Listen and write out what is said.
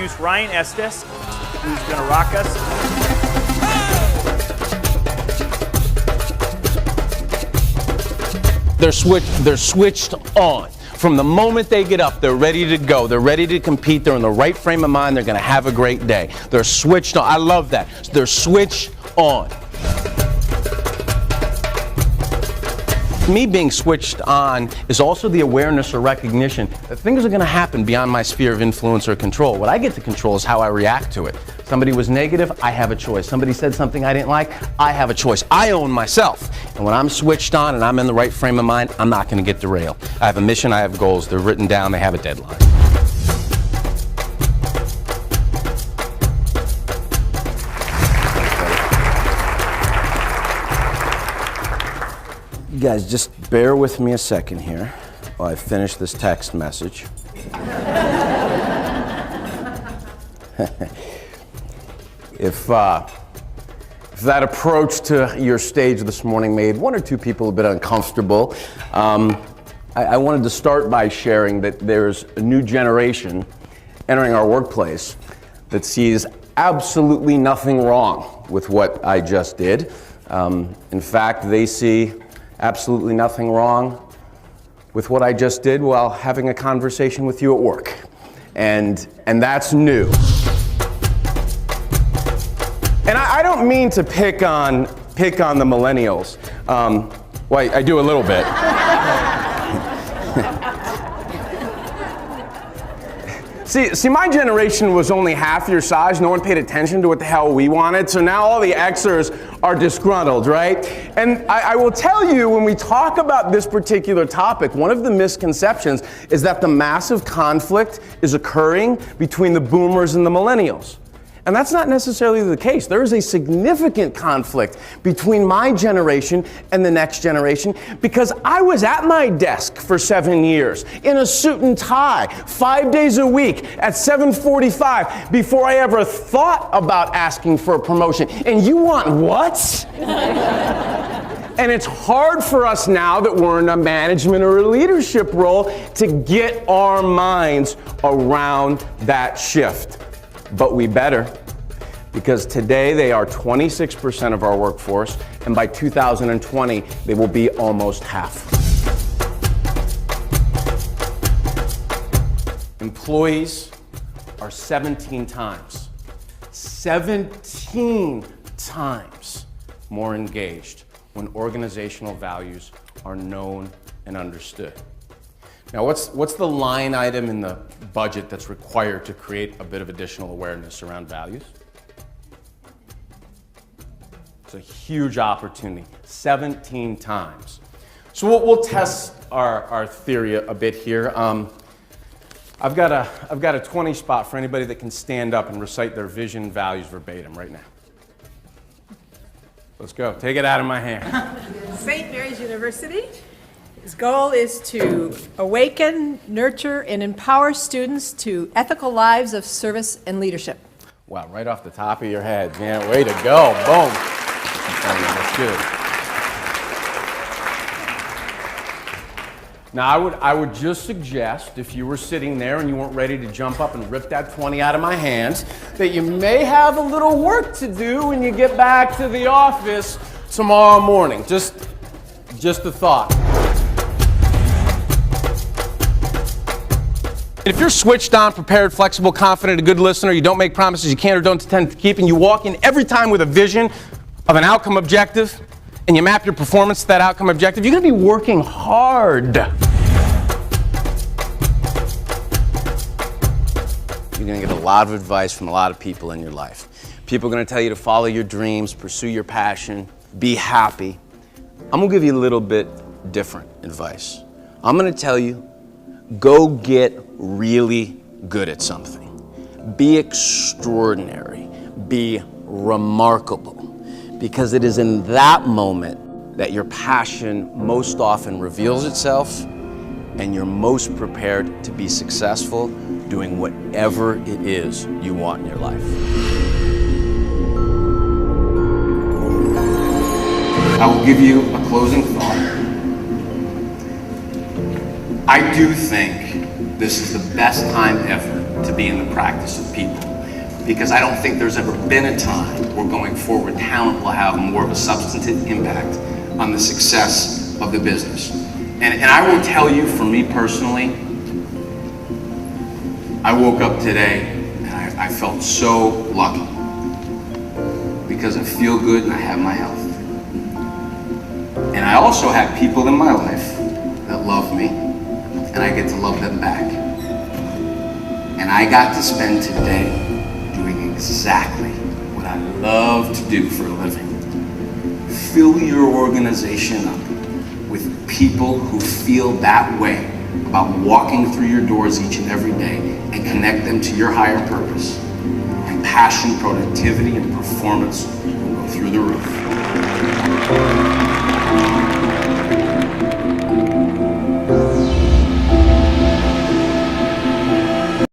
introduce Ryan Estis, who's going to rock us. They're switched on. From the moment they get up, they're ready to go. They're ready to compete. They're in the right frame of mind. They're going to have a great day. They're switched on. I love that. They're switched on. Me being switched on is also the awareness or recognition that things are going to happen beyond my sphere of influence or control. What I get to control is how I react to it. Somebody was negative, I have a choice. Somebody said something I didn't like, I have a choice. I own myself. And when I'm switched on and I'm in the right frame of mind, I'm not going to get derailed. I have a mission, I have goals. They're written down, they have a deadline. You guys, just bear with me a second here while I finish this text message. If that approach to your stage this morning made one or two people a bit uncomfortable, I wanted to start by sharing that there's a new generation entering our workplace that sees absolutely nothing wrong with what I just did. In fact, they see absolutely nothing wrong with what I just did while having a conversation with you at work. And that's new. And I don't mean to pick on the millennials. Well, I do a little bit. See, my generation was only half your size. No one paid attention to what the hell we wanted. So now all the Xers are disgruntled, right? And I will tell you, when we talk about this particular topic, one of the misconceptions is that the massive conflict is occurring between the boomers and the millennials. And that's not necessarily the case. There is a significant conflict between my generation and the next generation because I was at my desk for 7 years in a suit and tie, 5 days a week at 7:45 before I ever thought about asking for a promotion. And you want what? And it's hard for us now that we're in a management or a leadership role to get our minds around that shift. But we better, because today they are 26% of our workforce, and by 2020, they will be almost half. Employees are 17 times more engaged when organizational values are known and understood. Now, what's the line item in the budget that's required to create a bit of additional awareness around values? It's a huge opportunity, 17 times. So we'll test our theory a bit here. I've got a 20 spot for anybody that can stand up and recite their vision and values verbatim right now. Let's go. Take it out of my hand. St. Mary's University. His goal is to awaken, nurture, and empower students to ethical lives of service and leadership. Wow, right off the top of your head, man. Way to go. Boom. That's good. Now, I would just suggest, if you were sitting there and you weren't ready to jump up and rip that 20 out of my hands, that you may have a little work to do when you get back to the office tomorrow morning. Just a thought. If you're switched on, prepared, flexible, confident, a good listener, you don't make promises you can't or don't intend to keep, and you walk in every time with a vision of an outcome objective, and you map your performance to that outcome objective, you're going to be working hard. You're going to get a lot of advice from a lot of people in your life. People are going to tell you to follow your dreams, pursue your passion, be happy. I'm going to give you a little bit different advice. I'm going to tell you, go get really good at something. Be extraordinary. Be remarkable. Because it is in that moment that your passion most often reveals itself and you're most prepared to be successful doing whatever it is you want in your life. I will give you a closing thought. I do think this is the best time ever to to be in the practice of people. Because I don't think there's ever been a time where going forward, talent will have more of a substantive impact on the success of the business. And I will tell you, for me personally, I woke up today and I felt so lucky because I feel good and I have my health. And I also have people in my life that love me and I get to love them back. And I got to spend today doing exactly what I love to do for a living. Fill your organization up with people who feel that way about walking through your doors each and every day and connect them to your higher purpose. And passion, productivity, and performance will go through the roof.